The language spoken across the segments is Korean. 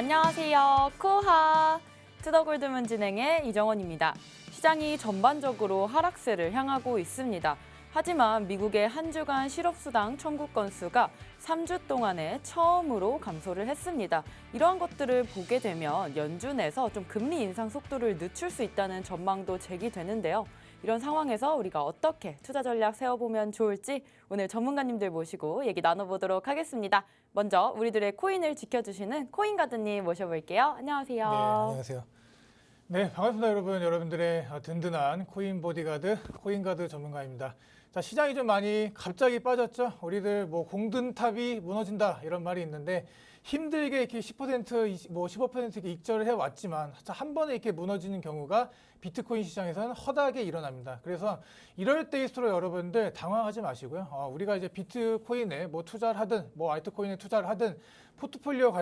안녕하세요. 코하 투더골드문 진행의 이정원입니다. 시장이 전반적으로 하락세를 향하고 있습니다. 하지만 미국의 한 주간 실업수당 청구 건수가 3주 동안에 처음으로 감소를 했습니다. 이러한 것들을 보게 되면 연준에서 좀 금리 인상 속도를 늦출 수 있다는 전망도 제기되는데요. 이런 상황에서 우리가 어떻게 투자 전략 세워보면 좋을지 오늘 전문가님들 모시고 얘기 나눠보도록 하겠습니다. 먼저 우리들의 코인을 지켜주시는 코인가드님 모셔볼게요. 안녕하세요. 네, 안녕하세요. 네, 반갑습니다, 여러분. 여러분들의 든든한 코인 보디가드, 코인가드 전문가입니다. 자, 시장이 좀 많이 갑자기 빠졌죠. 우리들 뭐 공든탑이 무너진다 이런 말이 있는데 힘들게 이렇게 10%, 뭐 15% 이렇게 익절을 해왔지만 한 번에 이렇게 무너지는 경우가 비트코인 시장에서는 허다하게 일어납니다. 그래서 이럴 때일수록 여러분들 당황하지 마시고요. 우리가 이제 비트코인에 뭐 투자를 하든 뭐 알트코인에 투자를 하든 포트폴리오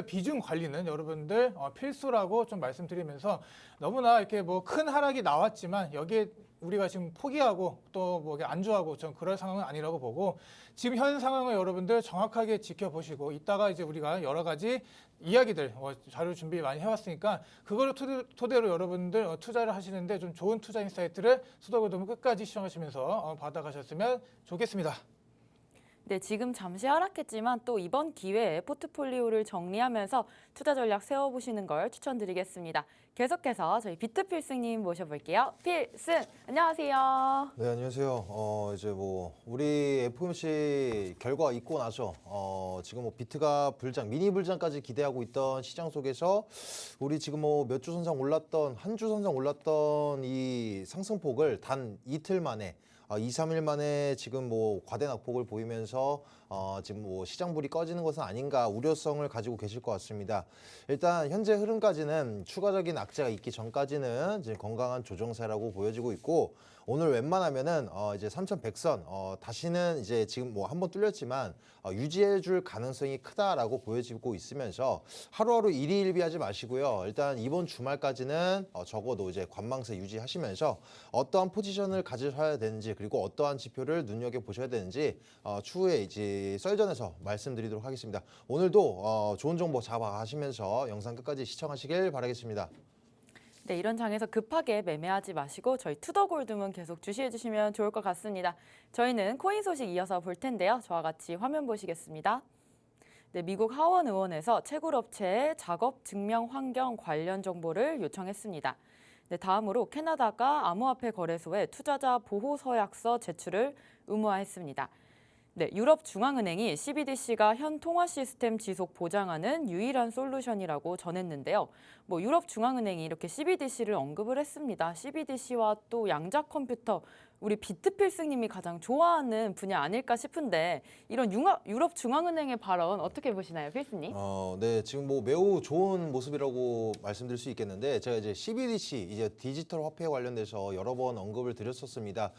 비중 관리는 여러분들 필수라고 좀 말씀드리면서 너무나 이렇게 뭐 큰 하락이 나왔지만 여기에 우리가 지금 포기하고 또 뭐 안주하고 좀 그럴 상황은 아니라고 보고 지금 현 상황을 여러분들 정확하게 지켜보시고 이따가 이제 우리가 여러 가지 이야기들 자료 준비 많이 해왔으니까 그거를 토대로 여러분들 투자를 하시는데 좀 좋은 투자 인사이트를 수더골드문 끝까지 시청하시면서 받아가셨으면 좋겠습니다. 네, 지금 잠시 하락했지만 또 이번 기회에 포트폴리오를 정리하면서 투자 전략 세워보시는 걸 추천드리겠습니다. 계속해서 저희 비트필승님 모셔볼게요. 필승, 안녕하세요. 네, 안녕하세요. 이제 뭐 우리 FOMC 결과 있고 나서 지금 뭐 비트가 미니 불장까지 기대하고 있던 시장 속에서 우리 지금 뭐 몇 주 선상 올랐던 한 주 선상 올랐던 이 상승폭을 단 이틀 만에 2, 3일 만에 지금 뭐 과대 낙폭을 보이면서 지금 뭐 시장 불이 꺼지는 것은 아닌가 우려성을 가지고 계실 것 같습니다. 일단 현재 흐름까지는 추가적인 악재가 있기 전까지는 이제 건강한 조정세라고 보여지고 있고 오늘 웬만하면은 이제 3,100선 다시는 이제 지금 뭐 한번 뚫렸지만 유지해줄 가능성이 크다라고 보여지고 있으면서 하루하루 일희일비하지 마시고요. 일단 이번 주말까지는 적어도 이제 관망세 유지하시면서 어떠한 포지션을 가지셔야 되는지 그리고 어떠한 지표를 눈여겨 보셔야 되는지 추후에 이제 썰전에서 말씀드리도록 하겠습니다. 오늘도 좋은 정보 잡아가시면서 영상 끝까지 시청하시길 바라겠습니다. 네, 이런 장에서 급하게 매매하지 마시고 저희 투더골드문 계속 주시해 주시면 좋을 것 같습니다. 저희는 코인 소식 이어서 볼 텐데요. 저와 같이 화면 보시겠습니다. 네, 미국 하원 의원에서 채굴업체의 작업 증명 환경 관련 정보를 요청했습니다. 네, 다음으로 캐나다가 암호화폐 거래소에 투자자 보호 서약서 제출을 의무화했습니다. 네, 유럽중앙은행이 CBDC가 현 통화 시스템 지속 보장하는 유일한 솔루션이라고 전했는데요. 뭐 유럽중앙은행이 이렇게 CBDC를 언급을 했습니다. CBDC와 또 양자 컴퓨터, 우리 비트필승님이 가장 좋아하는 분야 아닐까 싶은데 이런 유럽중앙은행의 발언 어떻게 보시나요, 필승님? 네, 지금 뭐 매우 좋은 모습이라고 말씀드릴 수 있겠는데 제가 이제 CBDC 이제 디지털 화폐 관련돼서 여러 번 언급을 드렸었습니다.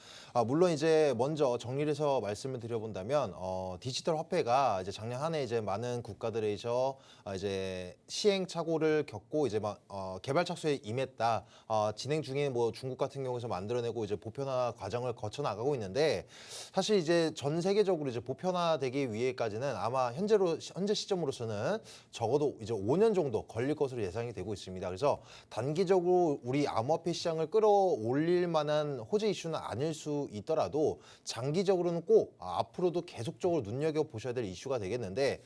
물론 이제 먼저 정리를 해서 말씀을 드려본다면 디지털 화폐가 이제 작년 한 해 이제 많은 국가들에서 이제 시행착오를 겪고 이제 막 개발 착수에 임했다. 진행 중인 뭐 중국 같은 경우에서 만들어내고 이제 보편화 과정을 거쳐 나가고 있는데 사실 이제 전 세계적으로 이제 보편화되기 위해까지는 아마 현재 시점으로서는 적어도 이제 5년 정도 걸릴 것으로 예상이 되고 있습니다. 그래서 단기적으로 우리 암호화폐 시장을 끌어올릴 만한 호재 이슈는 아닐 수 있더라도 장기적으로는 꼭 앞으로도 계속적으로 눈여겨 보셔야 될 이슈가 되겠는데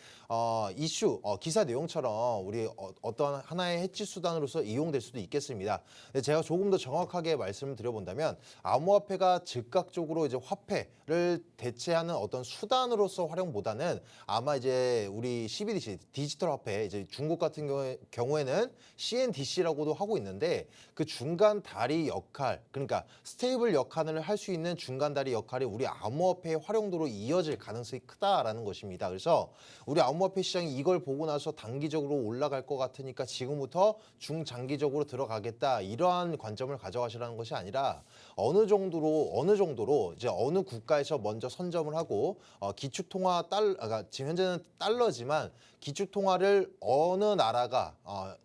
기사 내용처럼 우리 어떤 하나의 해치 수단으로서 이용될 수도 있겠습니다. 제가 조금 더 정확하게 말씀을 드려본다면 암호화폐가 즉각적으로 이제 화폐를 대체하는 어떤 수단으로서 활용보다는 아마 이제 우리 CBDC 디지털 화폐 이제 중국 같은 경우에는 CNDC라고도 하고 있는데 그 중간 다리 역할 그러니까 스테이블 역할을 할 수 있는 중간 다리 역할이 우리 암호화폐의 활용도로 이어질 가능성이 크다라는 것입니다. 그래서 우리 암호화폐 시장이 이걸 보고 나서 단기적으로 올라갈 것 같으니까 지금부터 중장기적으로 들어가겠다 이러한 관점을 가져가시라는 것이 아니라 어느 정도로 아무래도 어느 정도로 이제 어느 국가에서 먼저 선점을 하고 기축통화 그러니까 지금 현재는 달러지만 기축통화를 어느 나라가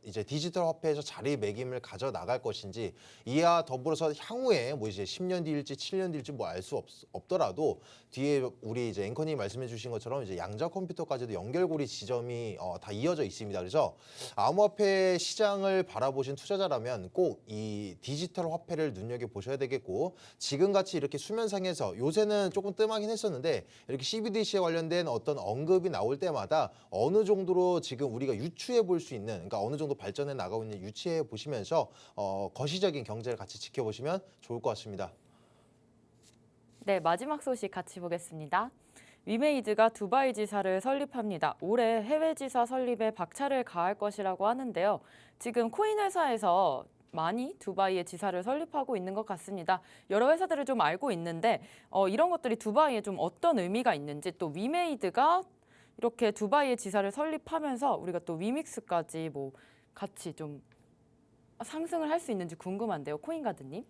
이제 디지털 화폐에서 자리매김을 가져 나갈 것인지 이와 더불어서 향후에 뭐 이제 10년 뒤일지 7년 뒤일지 뭐 알 수 없더라도 뒤에 우리 이제 앵커님이 말씀해주신 것처럼 이제 양자 컴퓨터까지도 연결고리 지점이 다 이어져 있습니다. 그래서 암호화폐 시장을 바라보신 투자자라면 꼭 이 디지털 화폐를 눈여겨 보셔야 되겠고 지금같이 이렇게 수면상에서 요새는 조금 뜸하긴 했었는데 이렇게 CBDC에 관련된 어떤 언급이 나올 때마다 어느 정도로 지금 우리가 유추해 볼 수 있는 그러니까 어느 정도 발전해 나가고 있는 유추해 보시면서 거시적인 경제를 같이 지켜보시면 좋을 것 같습니다. 네, 마지막 소식 같이 보겠습니다. 위메이드가 두바이 지사를 설립합니다. 올해 해외 지사 설립에 박차를 가할 것이라고 하는데요. 지금 코인 회사에서 많이 두바이에 지사를 설립하고 있는 것 같습니다. 여러 회사들을 좀 알고 있는데 이런 것들이 두바이에 좀 어떤 의미가 있는지 또 위메이드가 이렇게 두바이에 지사를 설립하면서 우리가 또 위믹스까지 뭐 같이 좀 상승을 할 수 있는지 궁금한데요. 코인가드님.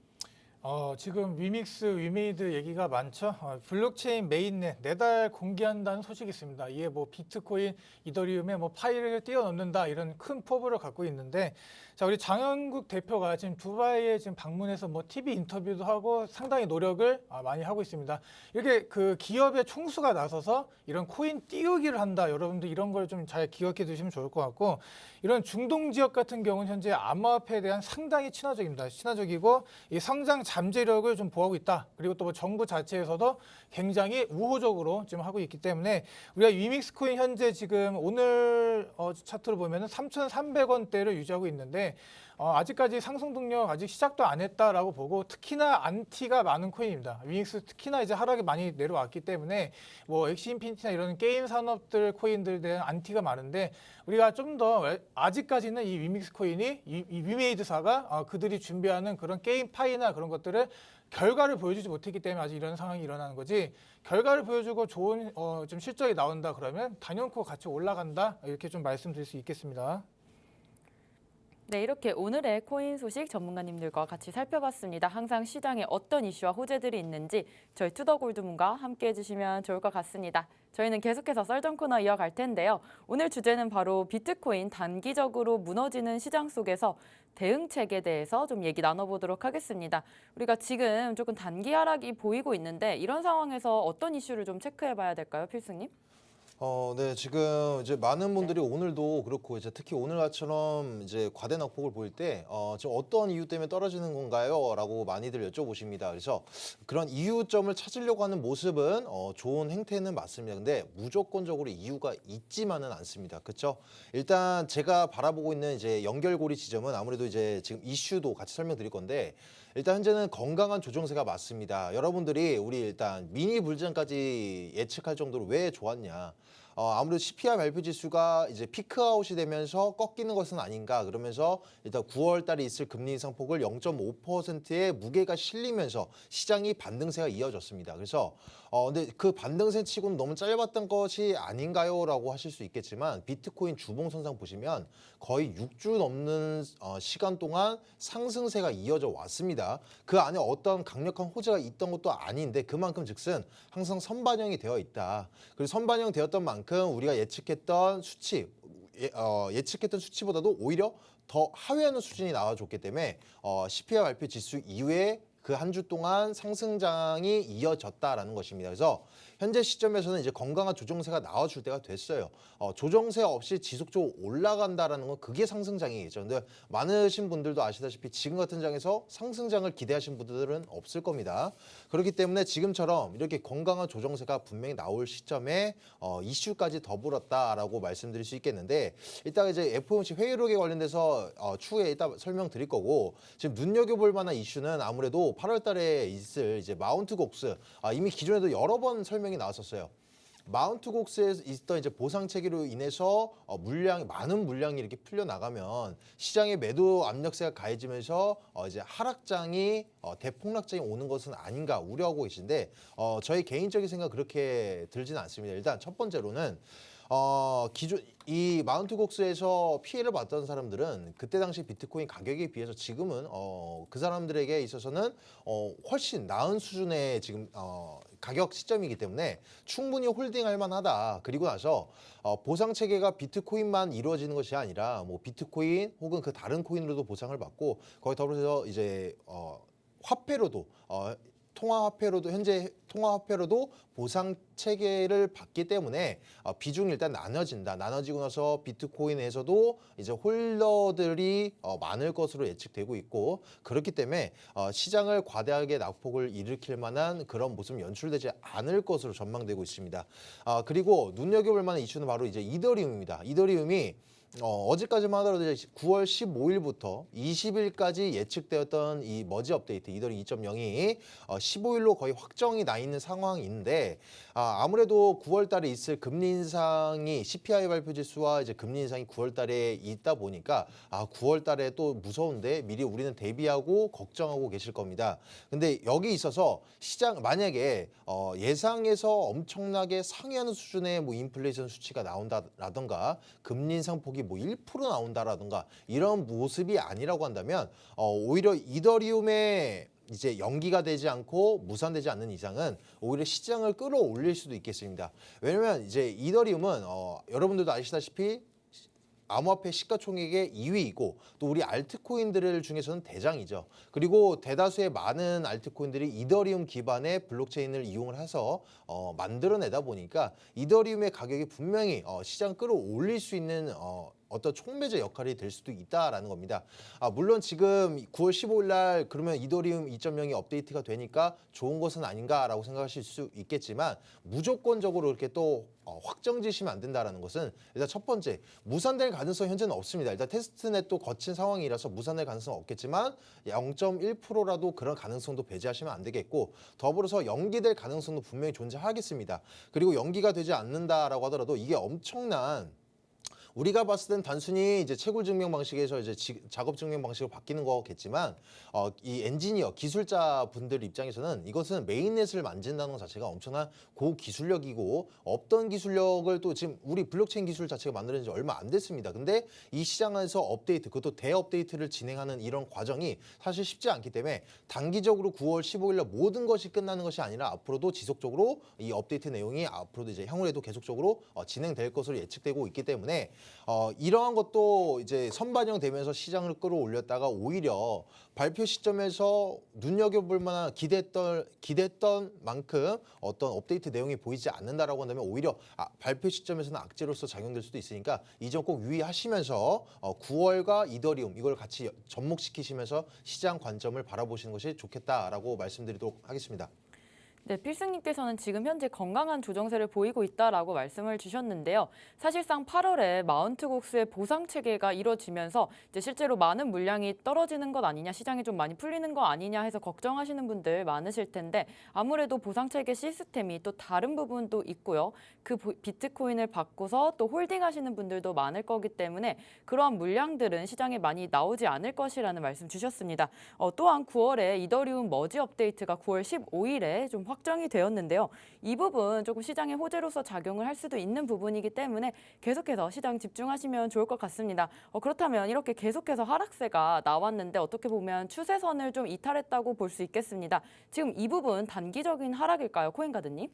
지금 위믹스, 위메이드 얘기가 많죠. 블록체인 메인넷 내달 공개한다는 소식이 있습니다. 이에 뭐 비트코인, 이더리움에 뭐 파일을 뛰어넘는다 이런 큰 포부를 갖고 있는데, 자 우리 장영국 대표가 지금 두바이에 지금 방문해서 뭐 TV 인터뷰도 하고 상당히 노력을 많이 하고 있습니다. 이렇게 그 기업의 총수가 나서서 이런 코인 띄우기를 한다. 여러분들 이런 걸 좀 잘 기억해 두시면 좋을 것 같고, 이런 중동 지역 같은 경우는 현재 암호화폐에 대한 상당히 친화적입니다. 친화적이고 이 성장 잠재력을 좀 보하고 있다. 그리고 또 뭐 정부 자체에서도 굉장히 우호적으로 지금 하고 있기 때문에 우리가 위믹스 코인 현재 지금 오늘 차트로 보면은 3,300원대를 유지하고 있는데 아직까지 상승 동력 아직 시작도 안 했다라고 보고, 특히나 안티가 많은 코인입니다. 위믹스 특히나 이제 하락이 많이 내려왔기 때문에 뭐 엑시인피니티나 이런 게임 산업들 코인들에 대한 안티가 많은데, 우리가 좀 더 아직까지는 이 위믹스 코인이 이 위메이드사가 그들이 준비하는 그런 게임 파이나 그런 것들을 결과를 보여주지 못했기 때문에 아직 이런 상황이 일어나는 거지, 결과를 보여주고 좋은 좀 실적이 나온다 그러면 단연코 같이 올라간다, 이렇게 좀 말씀드릴 수 있겠습니다. 네, 이렇게 오늘의 코인 소식 전문가님들과 같이 살펴봤습니다. 항상 시장에 어떤 이슈와 호재들이 있는지 저희 투더골드문과 함께 해주시면 좋을 것 같습니다. 저희는 계속해서 썰전 코너 이어갈 텐데요. 오늘 주제는 바로 비트코인 단기적으로 무너지는 시장 속에서 대응책에 대해서 좀 얘기 나눠보도록 하겠습니다. 우리가 지금 조금 단기 하락이 보이고 있는데 이런 상황에서 어떤 이슈를 좀 체크해봐야 될까요, 필승님? 네, 지금 이제 많은 분들이 오늘도 그렇고 이제 특히 오늘처럼 이제 과대 낙폭을 보일 때 지금 어떤 이유 때문에 떨어지는 건가요? 라고 많이들 여쭤보십니다. 그래서 그런 이유점을 찾으려고 하는 모습은 좋은 행태는 맞습니다. 근데 무조건적으로 이유가 있지만은 않습니다. 그렇죠? 일단 제가 바라보고 있는 이제 연결고리 지점은 아무래도 이제 지금 이슈도 같이 설명드릴 건데, 일단 현재는 건강한 조정세가 맞습니다. 여러분들이 우리 일단 미니 불장까지 예측할 정도로 왜 좋았냐? 아무래도 CPI 발표 지수가 이제 피크아웃이 되면서 꺾이는 것은 아닌가, 그러면서 일단 9월 달에 있을 금리 인상 폭을 0.5%의 무게가 실리면서 시장이 반등세가 이어졌습니다. 그래서 근데 그 반등세 치고는 너무 짧았던 것이 아닌가요? 라고 하실 수 있겠지만, 비트코인 주봉 선상 보시면 거의 6주 넘는 시간 동안 상승세가 이어져 왔습니다. 그 안에 어떤 강력한 호재가 있던 것도 아닌데 그만큼 즉슨 항상 선반영이 되어 있다. 그리고 선반영 되었던 만큼 우리가 예측했던 수치보다도 오히려 더 하회하는 수준이 나와줬기 때문에 CPI 발표 지수 이후에 그 한 주 동안 상승장이 이어졌다라는 것입니다. 그래서 현재 시점에서는 이제 건강한 조정세가 나와줄 때가 됐어요. 조정세 없이 지속적으로 올라간다라는 건 그게 상승장이겠죠. 근데 많으신 분들도 아시다시피 지금 같은 장에서 상승장을 기대하신 분들은 없을 겁니다. 그렇기 때문에 지금처럼 이렇게 건강한 조정세가 분명히 나올 시점에 이슈까지 더불었다라고 말씀드릴 수 있겠는데, 이따가 이제 FOMC 회의록에 관련돼서 추후에 이따 설명드릴 거고, 지금 눈여겨볼 만한 이슈는 아무래도 8월 달에 있을 이제 마운트 곡스, 이미 기존에도 여러 번 설명이 나왔었어요. 마운트 곡스에 있던 이제 보상 체계로 인해서 많은 물량이 이렇게 풀려 나가면 시장의 매도 압력세가 가해지면서 이제 하락장이 대폭락장이 오는 것은 아닌가 우려하고 계신데, 저희 개인적인 생각 그렇게 들지는 않습니다. 일단 첫 번째로는 기존 이 마운트 곡스에서 피해를 봤던 사람들은 그때 당시 비트코인 가격에 비해서 지금은 그 사람들에게 있어서는 훨씬 나은 수준의 지금 가격 시점이기 때문에 충분히 홀딩할 만하다. 그리고 나서 보상 체계가 비트코인만 이루어지는 것이 아니라 뭐 비트코인 혹은 그 다른 코인으로도 보상을 받고 거기 더불어서 이제 화폐로도 통화화폐로도 현재 통화화폐로도 보상 체계를 받기 때문에 비중이 일단 나눠진다. 나눠지고 나서 비트코인에서도 이제 홀더들이 많을 것으로 예측되고 있고 그렇기 때문에 시장을 과다하게 낙폭을 일으킬 만한 그런 모습 연출되지 않을 것으로 전망되고 있습니다. 그리고 눈여겨볼 만한 이슈는 바로 이제 이더리움입니다. 이더리움이 어제까지만 하더라도 이제 9월 15일부터 20일까지 예측되었던 이 머지 업데이트 이더리 2.0이 15일로 거의 확정이 나 있는 상황인데 아무래도 9월 달에 있을 금리 인상이 CPI 발표 지수와 이제 금리 인상이 9월 달에 있다 보니까 9월 달에 또 무서운데 미리 우리는 대비하고 걱정하고 계실 겁니다. 근데 여기 있어서 시장 만약에 예상에서 엄청나게 상회하는 수준의 뭐 인플레이션 수치가 나온다라던가 금리 인상 폭이 뭐 1% 나온다라든가 이런 모습이 아니라고 한다면 오히려 이더리움의 이제 연기가 되지 않고 무산되지 않는 이상은 오히려 시장을 끌어올릴 수도 있겠습니다. 왜냐면 이제 이더리움은 여러분들도 아시다시피 암호화폐 시가총액의 2위이고 또 우리 알트코인들 중에서는 대장이죠. 그리고 대다수의 많은 알트코인들이 이더리움 기반의 블록체인을 이용을 해서 만들어내다 보니까 이더리움의 가격이 분명히 시장 끌어올릴 수 있는 어떤 촉매제 역할이 될 수도 있다라는 겁니다. 물론 지금 9월 15일 날 그러면 이더리움 2.0이 업데이트가 되니까 좋은 것은 아닌가라고 생각하실 수 있겠지만 무조건적으로 이렇게 또 확정지시면 안 된다라는 것은 일단 첫 번째 무산될 가능성이 현재는 없습니다. 일단 테스트넷도 거친 상황이라서 무산될 가능성은 없겠지만 0.1%라도 그런 가능성도 배제하시면 안 되겠고 더불어서 연기될 가능성도 분명히 존재하겠습니다. 그리고 연기가 되지 않는다라고 하더라도 이게 엄청난 우리가 봤을 땐 단순히 이제 채굴 증명 방식에서 이제 작업 증명 방식으로 바뀌는 거겠지만 이 엔지니어 기술자 분들 입장에서는 이것은 메인넷을 만진다는 것 자체가 엄청난 고기술력이고 없던 기술력을 또 지금 우리 블록체인 기술 자체가 만들어진 지 얼마 안 됐습니다. 근데 이 시장에서 업데이트 그것도 대업데이트를 진행하는 이런 과정이 사실 쉽지 않기 때문에 단기적으로 9월 15일 날 모든 것이 끝나는 것이 아니라 앞으로도 지속적으로 이 업데이트 내용이 앞으로도 이제 향후에도 계속적으로 진행될 것으로 예측되고 있기 때문에 이러한 것도 이제 선반영되면서 시장을 끌어올렸다가 오히려 발표 시점에서 눈여겨볼 만한 기대했던 만큼 어떤 업데이트 내용이 보이지 않는다라고 한다면 오히려 발표 시점에서는 악재로서 작용될 수도 있으니까 이 점 꼭 유의하시면서 9월과 이더리움 이걸 같이 접목시키시면서 시장 관점을 바라보시는 것이 좋겠다라고 말씀드리도록 하겠습니다. 네, 필승님께서는 지금 현재 건강한 조정세를 보이고 있다라고 말씀을 주셨는데요. 사실상 8월에 마운트 곡스의 보상 체계가 이뤄지면서 이제 실제로 많은 물량이 떨어지는 것 아니냐, 시장이 좀 많이 풀리는 거 아니냐 해서 걱정하시는 분들 많으실 텐데 아무래도 보상 체계 시스템이 또 다른 부분도 있고요. 그 비트코인을 바꿔서 또 홀딩하시는 분들도 많을 거기 때문에 그러한 물량들은 시장에 많이 나오지 않을 것이라는 말씀 주셨습니다. 또한 9월에 이더리움 머지 업데이트가 9월 15일에 좀 확정이 되었는데요. 이 부분 조금 시장의 호재로서 작용을 할 수도 있는 부분이기 때문에 계속해서 시장 집중하시면 좋을 것 같습니다. 그렇다면 이렇게 계속해서 하락세가 나왔는데 어떻게 보면 추세선을 좀 이탈했다고 볼 수 있겠습니다. 지금 이 부분 단기적인 하락일까요, 코인가드님?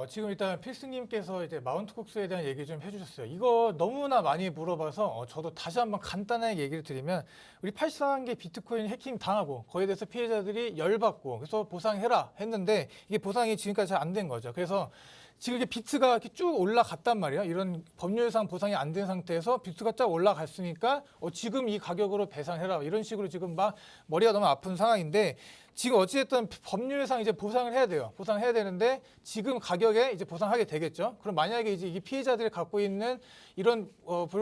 지금 일단 필승님께서 이제 마운트 곡스에 대한 얘기 좀 해주셨어요. 이거 너무나 많이 물어봐서 저도 다시 한번 간단하게 얘기를 드리면 우리 83개 비트코인 해킹 당하고 거기에 대해서 피해자들이 열받고 그래서 보상해라 했는데 이게 보상이 지금까지 잘 안 된 거죠. 그래서 지금 이게 비트가 이렇게 쭉 올라갔단 말이야. 이런 법률상 보상이 안 된 상태에서 비트가 쫙 올라갔으니까 지금 이 가격으로 배상해라 이런 식으로 지금 막 머리가 너무 아픈 상황인데 지금 어찌됐든 법률상 이제 보상을 해야 돼요. 보상해야 되는데 지금 가격에 이제 보상하게 되겠죠. 그럼 만약에 이제 이 피해자들이 갖고 있는 이런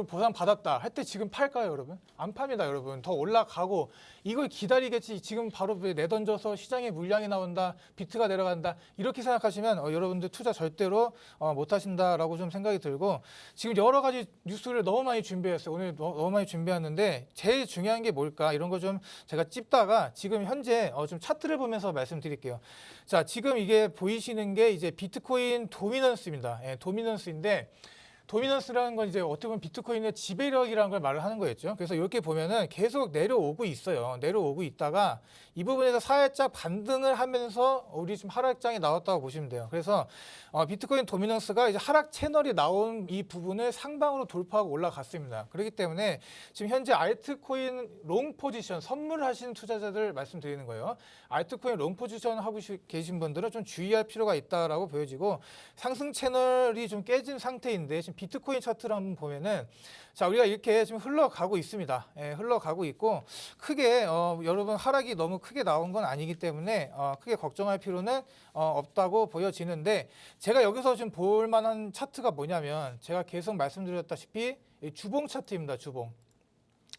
보상 받았다 할 때 지금 팔까요, 여러분? 안 팝니다, 여러분. 더 올라가고 이걸 기다리겠지. 지금 바로 내던져서 시장에 물량이 나온다, 비트가 내려간다 이렇게 생각하시면 여러분들 투자 절대로 못 하신다라고 좀 생각이 들고 지금 여러 가지 뉴스를 너무 많이 준비했어요. 오늘 너무 많이 준비했는데 제일 중요한 게 뭘까 이런 거 좀 제가 찝다가 지금 현재 좀 차트를 보면서 말씀드릴게요. 자, 지금 이게 보이시는 게 이제 비트코인 도미넌스입니다. 예, 도미넌스인데 도미넌스라는 건 이제 어떻게 보면 비트코인의 지배력이라는 걸 말을 하는 거였죠. 그래서 이렇게 보면은 계속 내려오고 있어요. 내려오고 있다가 이 부분에서 살짝 반등을 하면서 우리 지금 하락장이 나왔다고 보시면 돼요. 그래서 비트코인 도미넌스가 이제 하락 채널이 나온 이 부분을 상방으로 돌파하고 올라갔습니다. 그렇기 때문에 지금 현재 알트코인 롱 포지션 선물하시는 투자자들 말씀드리는 거예요. 알트코인 롱 포지션 하고 계신 분들은 좀 주의할 필요가 있다라고 보여지고 상승 채널이 좀 깨진 상태인데 지금 비트코인 차트를 한번 보면은 자 우리가 이렇게 지금 흘러가고 있습니다. 예, 흘러가고 있고 크게 여러분 하락이 너무 크게 나온 건 아니기 때문에 크게 걱정할 필요는 없다고 보여지는데 제가 여기서 지금 볼 만한 차트가 뭐냐면 제가 계속 말씀드렸다시피 이 주봉 차트입니다. 주봉.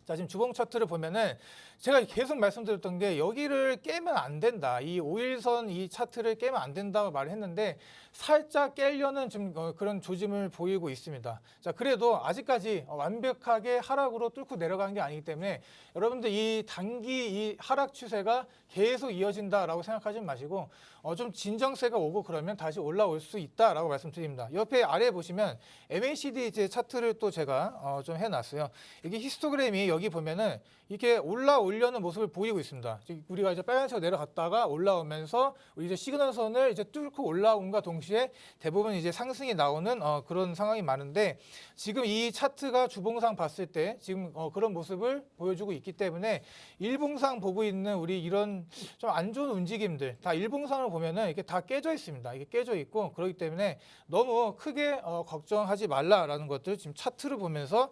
자 지금 주봉 차트를 보면은 제가 계속 말씀드렸던 게 여기를 깨면 안 된다. 이 5일선 이 차트를 깨면 안 된다고 말을 했는데 살짝 깨려는 좀 그런 조짐을 보이고 있습니다. 자 그래도 아직까지 완벽하게 하락으로 뚫고 내려간 게 아니기 때문에 여러분들 이 단기 이 하락 추세가 계속 이어진다라고 생각하지 마시고 좀 진정세가 오고 그러면 다시 올라올 수 있다라고 말씀드립니다. 옆에 아래에 보시면 MACD 이제 차트를 또 제가 좀 해놨어요. 이게 히스토그램이 여기 보면은 이렇게 올라오려는 모습을 보이고 있습니다. 우리가 이제 빨간색으로 내려갔다가 올라오면서 우리 이제 시그널선을 이제 뚫고 올라온과 동시에 대부분 이제 상승이 나오는 그런 상황이 많은데 지금 이 차트가 주봉상 봤을 때 지금 그런 모습을 보여주고 있기 때문에 일봉상 보고 있는 우리 이런 좀 안 좋은 움직임들 다 일봉상을 보면은 이게 다 깨져 있습니다. 이게 깨져 있고 그렇기 때문에 너무 크게 걱정하지 말라라는 것들 지금 차트를 보면서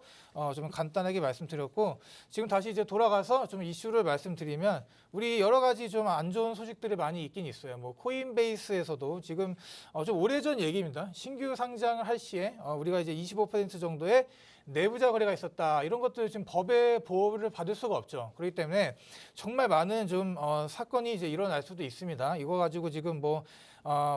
좀 간단하게 말씀드렸고 지금 다시 이제 돌아가서 좀 이슈를 말씀드리면 우리 여러 가지 좀 안 좋은 소식들이 많이 있긴 있어요. 뭐 코인베이스에서도 지금 좀 오래전 얘기입니다. 신규 상장을 할 시에 우리가 이제 25% 정도의 내부자 거래가 있었다. 이런 것들 지금 법의 보호를 받을 수가 없죠. 그렇기 때문에 정말 많은 좀 사건이 이제 일어날 수도 있습니다. 이거 가지고 지금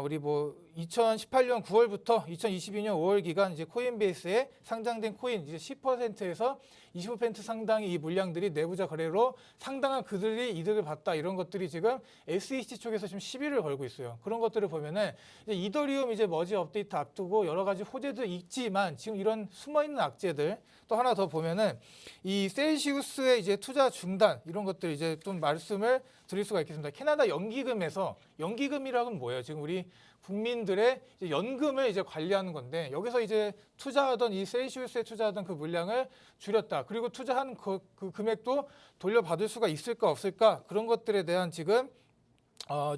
우리 2018년 9월부터 2022년 5월 기간 이제 코인베이스에 상장된 코인 이제 10%에서 25% 상당의 이 물량들이 내부자 거래로 상당한 그들이 이득을 봤다. 이런 것들이 지금 SEC 쪽에서 지금 시비를 걸고 있어요. 그런 것들을 보면은 이제 이더리움 이제 머지 업데이트 앞두고 여러 가지 호재도 있지만 지금 이런 숨어 있는 악재들 또 하나 더 보면은 이 셀시우스의 이제 투자 중단 이런 것들 이제 좀 말씀을 드릴 수가 있겠습니다. 캐나다 연기금에서 연기금이라고는 뭐예요? 지금 우리 국민들의 이제 연금을 이제 관리하는 건데 여기서 이제 투자하던 이 셀시우스에 투자하던 그 물량을 줄였다. 그리고 투자한 그 금액도 돌려받을 수가 있을까 없을까 그런 것들에 대한 지금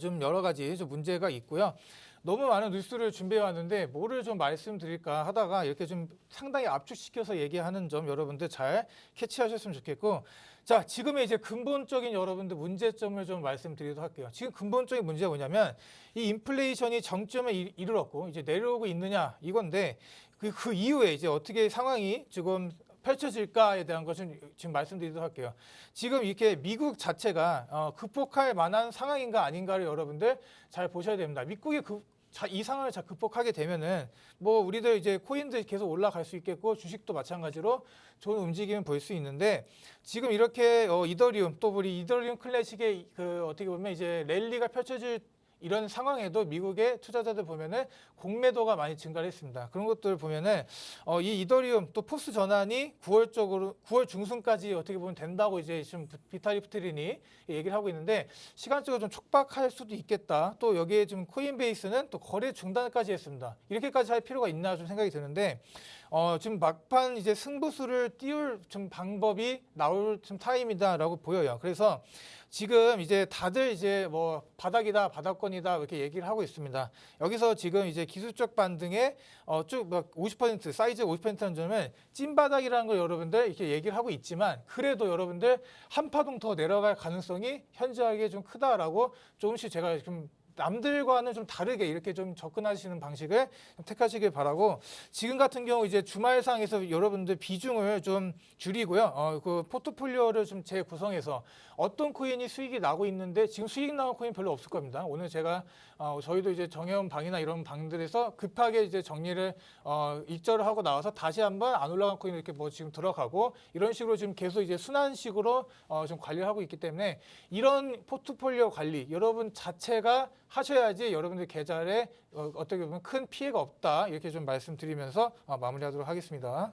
좀 여러 가지 좀 문제가 있고요. 너무 많은 뉴스를 준비해 왔는데 뭐를 좀 말씀드릴까 하다가 이렇게 좀 상당히 압축시켜서 얘기하는 점 여러분들 잘 캐치하셨으면 좋겠고 자 지금의 이제 근본적인 여러분들 문제점을 좀 말씀드리도록 할게요. 지금 근본적인 문제가 뭐냐면 이 인플레이션이 정점에 이르렀고 이제 내려오고 있느냐 이건데 그 이후에 이제 어떻게 상황이 지금 펼쳐질까에 대한 것을 지금 말씀드리도록 할게요. 지금 이렇게 미국 자체가 극복할 만한 상황인가 아닌가를 여러분들 잘 보셔야 됩니다. 미국이 이 상황을 잘 극복하게 되면은 뭐 우리들 이제 코인들 계속 올라갈 수 있겠고 주식도 마찬가지로 좋은 움직임을 볼 수 있는데 지금 이렇게 이더리움 또 우리 이더리움 클래식의 어떻게 보면 이제 랠리가 펼쳐질 이런 상황에도 미국의 투자자들 보면은 공매도가 많이 증가를 했습니다. 그런 것들을 보면은 이 이더리움 또 포스 전환이 9월 중순까지 어떻게 보면 된다고 이제 지금 비타리 프트린이 얘기를 하고 있는데 시간적으로 좀 촉박할 수도 있겠다. 또 여기에 지금 코인베이스는 또 거래 중단까지 했습니다. 이렇게까지 할 필요가 있나 좀 생각이 드는데 지금 막판 이제 승부수를 띄울 좀 방법이 나올 좀 타임이다라고 보여요. 그래서 지금 이제 다들 이제 뭐 바닥이다, 바닥권이다 이렇게 얘기를 하고 있습니다. 여기서 지금 이제 기술적 반등에 쭉 막 50% 사이즈 50%라는 점은 찐바닥이라는 걸 여러분들 이렇게 얘기를 하고 있지만 그래도 여러분들 한 파동 더 내려갈 가능성이 현저하게 좀 크다라고 조금씩 제가 좀 남들과는 좀 다르게 이렇게 좀 접근하시는 방식을 좀 택하시길 바라고 지금 같은 경우 이제 주말상에서 여러분들 비중을 좀 줄이고요. 그 포트폴리오를 좀 재구성해서 어떤 코인이 수익이 나고 있는데 지금 수익 나는 코인 별로 없을 겁니다. 오늘 제가 저희도 이제 정해온 방이나 이런 방들에서 급하게 이제 정리를 입절을 하고 나와서 다시 한번 안 올라간 코인 이렇게 뭐 지금 들어가고 이런 식으로 지금 계속 이제 순환식으로 좀 관리를 하고 있기 때문에 이런 포트폴리오 관리 여러분 자체가 하셔야지 여러분들 계좌에 어떻게 보면 큰 피해가 없다 이렇게 좀 말씀드리면서 마무리하도록 하겠습니다.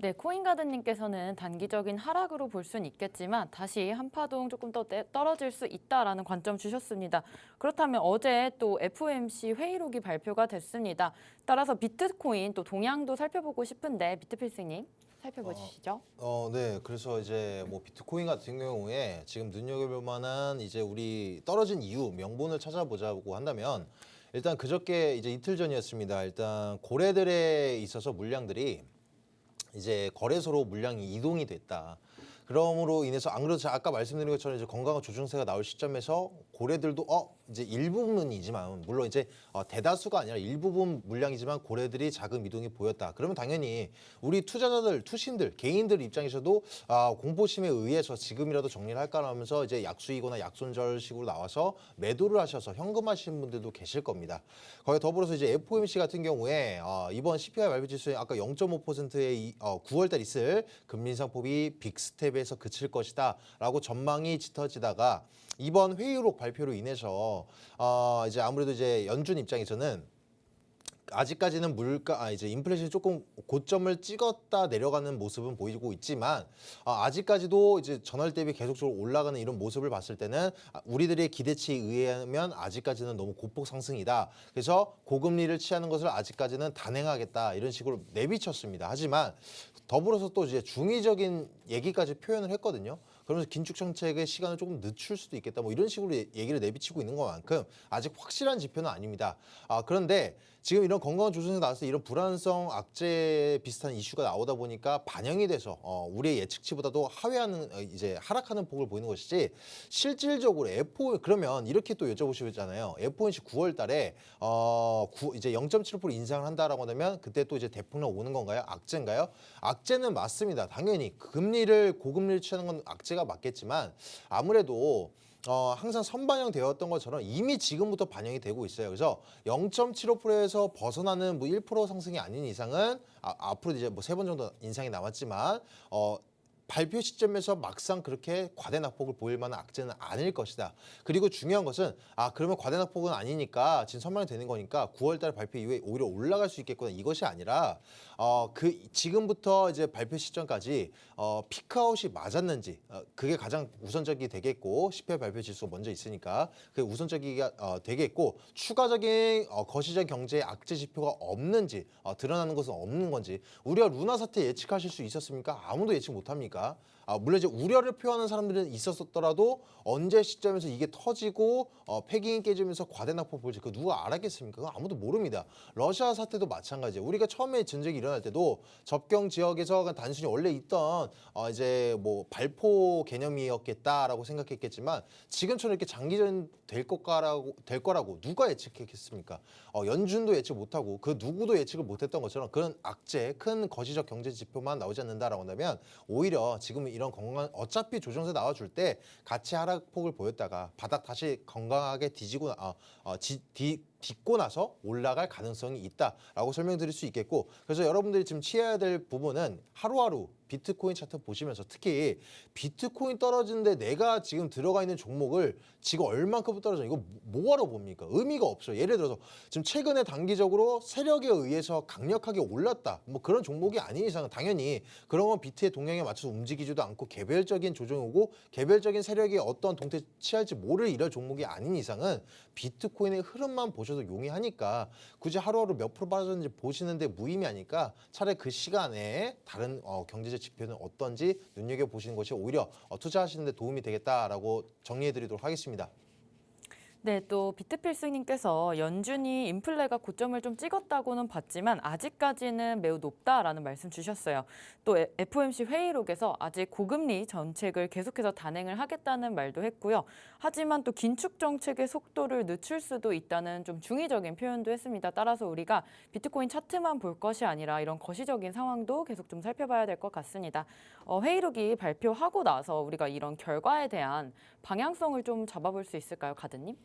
네, 코인가드님께서는 단기적인 하락으로 볼 수는 있겠지만 다시 한파동 조금 더 떨어질 수 있다라는 관점 주셨습니다. 그렇다면 어제 또 FOMC 회의록이 발표가 됐습니다. 따라서 비트코인 또 동향도 살펴보고 싶은데 비트필승님 살펴보시죠. 네. 그래서 이제 뭐 비트코인 같은 경우에 지금 눈여겨볼 만한 이제 우리 떨어진 이유 명분을 찾아보자고 한다면 일단 그저께 이제 이틀 전이었습니다. 일단 고래들에 있어서 물량들이 이제 거래소로 물량이 이동이 됐다. 그러므로 인해서 안 그래도 제가 아까 말씀드린 것처럼 이제 건강한 조정세가 나올 시점에서 고래들도 이제 일부분이지만 물론 이제 대다수가 아니라 일부분 물량이지만 고래들이 자금 이동이 보였다. 그러면 당연히 우리 투자자들, 투신들, 개인들 입장에서도 공포심에 의해서 지금이라도 정리를 할까 하면서 이제 약수이거나 약손절식으로 나와서 매도를 하셔서 현금하시는 분들도 계실 겁니다. 거기에 더불어서 이제 FOMC 같은 경우에 이번 CPI 발표 지수에 아까 0.5%의 9월달 있을 금리 인상 폭이 빅스텝에서 그칠 것이다라고 전망이 짙어지다가 이번 회의록 발표로 인해서 이제 아무래도 이제 연준 입장에서는 아직까지는 이제 인플레이션이 조금 고점을 찍었다 내려가는 모습은 보이고 있지만 아직까지도 이제 전월 대비 계속적으로 올라가는 이런 모습을 봤을 때는 우리들의 기대치에 의하면 아직까지는 너무 고폭 상승이다. 그래서 고금리를 취하는 것을 아직까지는 단행하겠다 이런 식으로 내비쳤습니다. 하지만 더불어서 또 이제 중의적인 얘기까지 표현을 했거든요. 그러면서 긴축 정책의 시간을 조금 늦출 수도 있겠다. 뭐 이런 식으로 얘기를 내비치고 있는 것만큼 아직 확실한 지표는 아닙니다. 그런데 지금 이런 건강한 조정세 나왔을 때 이런 불안성 악재 비슷한 이슈가 나오다 보니까 반영이 돼서 우리의 예측치보다도 하회하는 이제 하락하는 폭을 보이는 것이지 실질적으로 그러면 이렇게 또 여쭤보시잖아요. FOMC 9월달에 이제 0.75% 인상을 한다라고 하면 그때 또 이제 대폭락 오는 건가요? 악재인가요? 악재는 맞습니다. 당연히 고금리를 취하는 건 악재가 맞겠지만 아무래도 항상 선반영되었던 것처럼 이미 지금부터 반영이 되고 있어요. 그래서 0.75%에서 벗어나는 뭐 1% 상승이 아닌 이상은 앞으로 이제 뭐 3번 정도 인상이 남았지만 발표 시점에서 막상 그렇게 과대낙폭을 보일 만한 악재는 아닐 것이다. 그리고 중요한 것은 그러면 과대낙폭은 아니니까 지금 선반영이 되는 거니까 9월달 발표 이후에 오히려 올라갈 수 있겠구나 이것이 아니라 지금부터 이제 발표 시점까지 피크아웃이 맞았는지 그게 가장 우선적이 되겠고 CPI 발표 지수가 먼저 있으니까 그게 우선적이가 되겠고 추가적인 거시적 경제의 악재 지표가 없는지 드러나는 것은 없는 건지 우리가 루나 사태 예측하실 수 있었습니까? 아무도 예측 못합니까? 물론 이제 우려를 표하는 사람들은 있었더라도 언제 시점에서 이게 터지고 패깅이 깨지면서 과대낙폭 볼지 그 누가 알았겠습니까? 그건 아무도 모릅니다. 러시아 사태도 마찬가지예요. 우리가 처음에 전쟁이 일어날 때도 접경 지역에서 그냥 단순히 원래 있던 이제 뭐 발포 개념이었겠다라고 생각했겠지만 지금처럼 이렇게 장기전 될 거라고 누가 예측했겠습니까? 연준도 예측 못하고 그 누구도 예측을 못했던 것처럼 그런 악재, 큰 거시적 경제 지표만 나오지 않는다라고 한다면 오히려 지금 이런 건강 어차피 조정세 나와줄 때 같이 하락폭을 보였다가 바닥 다시 건강하게 딛고 나서 올라갈 가능성이 있다라고 설명드릴 수 있겠고 그래서 여러분들이 지금 취해야 될 부분은 하루하루 비트코인 차트 보시면서 특히 비트코인 떨어지는데 내가 지금 들어가 있는 종목을 지금 얼만큼 떨어져 이거 뭐하러 봅니까? 의미가 없어요. 예를 들어서 지금 최근에 단기적으로 세력에 의해서 강력하게 올랐다. 뭐 그런 종목이 아닌 이상은 당연히 그런 건 비트의 동향에 맞춰서 움직이지도 않고 개별적인 조정이 오고 개별적인 세력이 어떤 동태 취할지 모를 이런 종목이 아닌 이상은 비트코인의 흐름만 보셔도 용이하니까 굳이 하루하루 몇 프로 빠졌는지 보시는데 무의미하니까 차라리 그 시간에 다른 경제적 지표는 어떤지 눈여겨보시는 것이 오히려 투자하시는 데 도움이 되겠다라고 정리해드리도록 하겠습니다. 네, 또 비트필승님께서 연준이 인플레가 고점을 좀 찍었다고는 봤지만 아직까지는 매우 높다라는 말씀 주셨어요. 또 FOMC 회의록에서 아직 고금리 정책을 계속해서 단행을 하겠다는 말도 했고요. 하지만 또 긴축 정책의 속도를 늦출 수도 있다는 좀 중의적인 표현도 했습니다. 따라서 우리가 비트코인 차트만 볼 것이 아니라 이런 거시적인 상황도 계속 좀 살펴봐야 될 것 같습니다. 회의록이 발표하고 나서 우리가 이런 결과에 대한 방향성을 좀 잡아볼 수 있을까요, 가드님?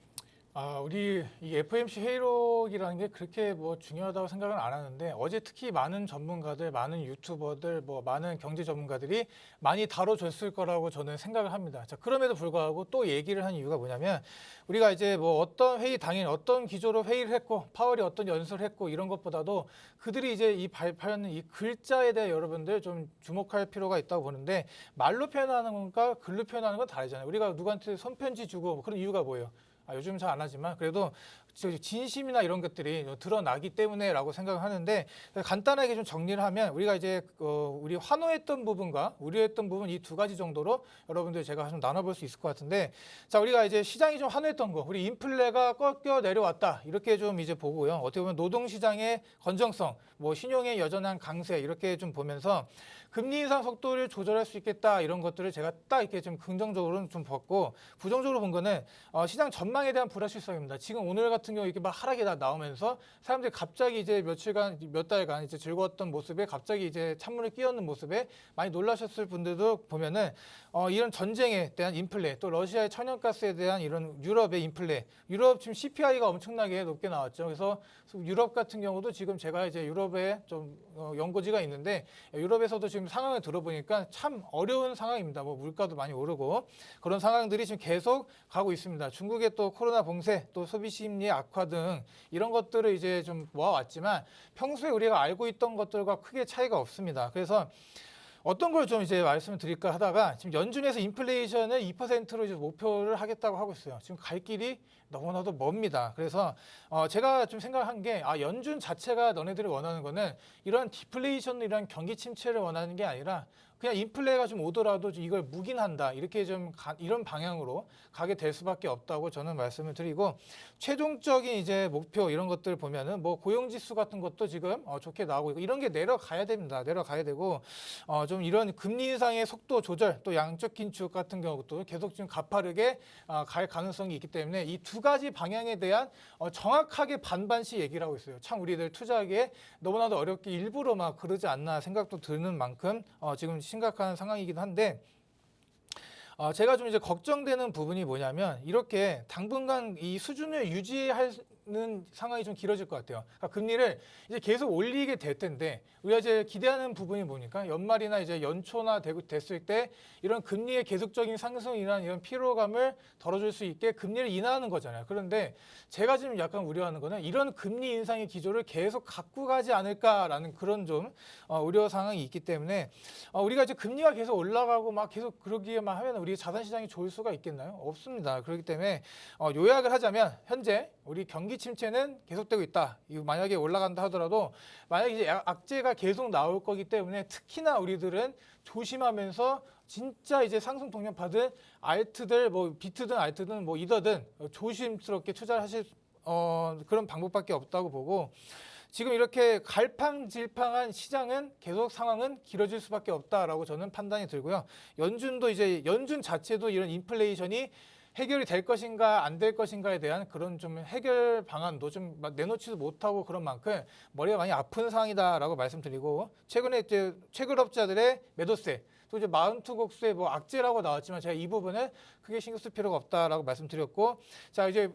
우리 이 FOMC 회의록이라는 게 그렇게 뭐 중요하다고 생각은 안 하는데 어제 특히 많은 전문가들, 많은 유튜버들, 뭐 많은 경제 전문가들이 많이 다뤄줬을 거라고 저는 생각을 합니다. 자, 그럼에도 불구하고 또 얘기를 한 이유가 뭐냐면 우리가 이제 뭐 어떤 회의 당일 어떤 기조로 회의를 했고 파월이 어떤 연설을 했고 이런 것보다도 그들이 이제 이 발표하는 이 글자에 대해 여러분들 좀 주목할 필요가 있다고 보는데 말로 표현하는 것과 글로 표현하는 건 다르잖아요. 우리가 누구한테 손편지 주고 그런 이유가 뭐예요? 요즘 잘 안 하지만 그래도 진심이나 이런 것들이 드러나기 때문에라고 생각을 하는데 간단하게 좀 정리를 하면 우리가 이제 우리 환호했던 부분과 우려했던 부분 이 두 가지 정도로 여러분들 제가 좀 나눠볼 수 있을 것 같은데 자 우리가 이제 시장이 좀 환호했던 거 우리 인플레가 꺾여 내려왔다 이렇게 좀 이제 보고요 어떻게 보면 노동시장의 건정성 뭐 신용의 여전한 강세 이렇게 좀 보면서 금리 인상 속도를 조절할 수 있겠다 이런 것들을 제가 딱 이렇게 좀 긍정적으로 좀 봤고 부정적으로 본 거는 시장 전망에 대한 불확실성입니다. 지금 오늘 같은 경우 이렇게 막 하락이 다 나오면서 사람들이 갑자기 이제 며칠간 몇 달간 이제 즐거웠던 모습에 갑자기 이제 찬물을 끼얹는 모습에 많이 놀라셨을 분들도 보면은 이런 전쟁에 대한 인플레 또 러시아의 천연가스에 대한 이런 유럽의 인플레 유럽 지금 CPI가 엄청나게 높게 나왔죠. 그래서 유럽 같은 경우도 지금 제가 이제 유럽에 좀 연고지가 있는데 유럽에서도 지금 상황을 들어보니까 참 어려운 상황입니다. 뭐 물가도 많이 오르고 그런 상황들이 지금 계속 가고 있습니다. 중국의 또 코로나 봉쇄, 또 소비 심리 악화 등 이런 것들을 이제 좀 모아왔지만 평소에 우리가 알고 있던 것들과 크게 차이가 없습니다. 그래서 어떤 걸 좀 이제 말씀을 드릴까 하다가 지금 연준에서 인플레이션을 2%로 이제 목표를 하겠다고 하고 있어요. 지금 갈 길이 너무나도 멉니다. 그래서 제가 좀 생각한 게 연준 자체가 너네들이 원하는 거는 이런 디플레이션이란 경기 침체를 원하는 게 아니라 그냥 인플레가 좀 오더라도 이걸 묵인한다 이렇게 좀 이런 방향으로 가게 될 수밖에 없다고 저는 말씀을 드리고 최종적인 이제 목표 이런 것들 보면은 뭐 고용지수 같은 것도 지금 좋게 나오고 있고 이런 게 내려가야 됩니다. 내려가야 되고 좀 이런 금리 인상의 속도 조절 또 양적 긴축 같은 경우도 계속 지금 가파르게 갈 가능성이 있기 때문에 이 두 가지 방향에 대한 정확하게 반반씩 얘기를 하고 있어요. 참 우리들 투자하기에 너무나도 어렵게 일부러 막 그러지 않나 생각도 드는 만큼 지금 심각한 상황이기도 한데 제가 좀 이제 걱정되는 부분이 뭐냐면 이렇게 당분간 이 수준을 유지하는 상황이 좀 길어질 것 같아요. 그러니까 금리를 이제 계속 올리게 될 텐데 우리가 이제 기대하는 부분이 뭐니까 연말이나 이제 연초나 됐을 때 이런 금리의 계속적인 상승이나 이런 피로감을 덜어줄 수 있게 금리를 인하하는 거잖아요. 그런데 제가 지금 약간 우려하는 거는 이런 금리 인상의 기조를 계속 갖고 가지 않을까라는 그런 좀 우려 상황이 있기 때문에 우리가 이제 금리가 계속 올라가고 막 계속 그러기만 하면 우리 자산시장이 좋을 수가 있겠나요? 없습니다. 그렇기 때문에 요약을 하자면 현재 우리 경기 침체는 계속되고 있다. 이거 만약에 올라간다 하더라도 만약에 이제 악재가 계속 나올 거기 때문에 특히나 우리들은 조심하면서 진짜 이제 상승 동력 받은 알트들 뭐 비트든 알트든 뭐 이더든 조심스럽게 투자를 하실 그런 방법밖에 없다고 보고 지금 이렇게 갈팡질팡한 시장은 계속 상황은 길어질 수밖에 없다라고 저는 판단이 들고요. 연준도 이제 연준 자체도 이런 인플레이션이 해결이 될 것인가 안 될 것인가에 대한 그런 좀 해결 방안도 좀 내놓지도 못하고 그런 만큼 머리가 많이 아픈 상황이다라고 말씀드리고 최근에 이제 최근업자들의 매도세 또 이제 마운트곡수의 뭐 악재라고 나왔지만 제가 이 부분은 크게 신경 쓸 필요가 없다라고 말씀드렸고 자 이제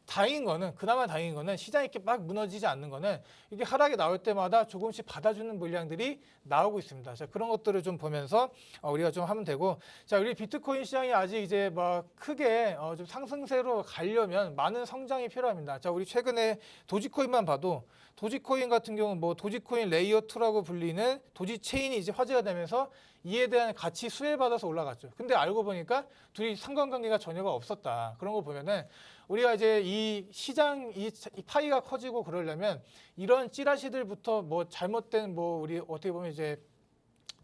다행인 거는 그나마 다행인 거는 시장이 이렇게 막 무너지지 않는 거는 이게 하락이 나올 때마다 조금씩 받아주는 물량들이 나오고 있습니다. 자 그런 것들을 좀 보면서 우리가 좀 하면 되고 자 우리 비트코인 시장이 아직 이제 막 크게 좀 상승세로 가려면 많은 성장이 필요합니다. 자 우리 최근에 도지코인만 봐도 도지코인 같은 경우 뭐 도지코인 레이어 2라고 불리는 도지체인이 이제 화제가 되면서 이에 대한 가치 수혜받아서 올라갔죠. 근데 알고 보니까 둘이 상관관계가 전혀가 없었다. 그런 거 보면은 우리가 이제 이 시장 이 파이가 커지고 그러려면 이런 찌라시들부터 뭐 잘못된 뭐 우리 어떻게 보면 이제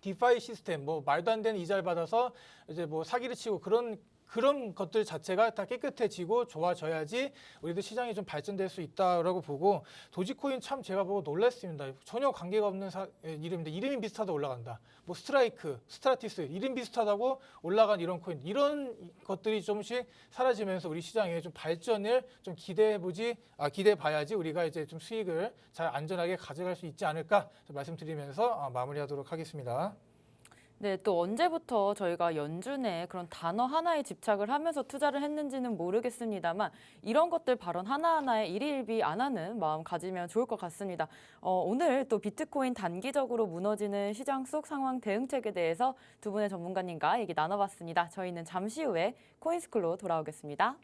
디파이 시스템 뭐 말도 안 되는 이자를 받아서 이제 뭐 사기를 치고 그런 것들 자체가 다 깨끗해지고 좋아져야지 우리도 시장이 좀 발전될 수 있다라고 보고 도지코인 참 제가 보고 놀랐습니다. 전혀 관계가 없는 이름인데 이름이 비슷하다 올라간다. 뭐 스트라이크, 스트라티스 이름 비슷하다고 올라간 이런 코인 이런 것들이 조금씩 사라지면서 우리 시장에 좀 발전을 좀 기대해봐야지 우리가 이제 좀 수익을 잘 안전하게 가져갈 수 있지 않을까 말씀드리면서 마무리하도록 하겠습니다. 네, 또 언제부터 저희가 연준에 그런 단어 하나에 집착을 하면서 투자를 했는지는 모르겠습니다만 이런 것들 발언 하나하나에 일희일비 안 하는 마음 가지면 좋을 것 같습니다. 오늘 또 비트코인 단기적으로 무너지는 시장 속 상황 대응책에 대해서 두 분의 전문가님과 얘기 나눠봤습니다. 저희는 잠시 후에 코인스쿨로 돌아오겠습니다.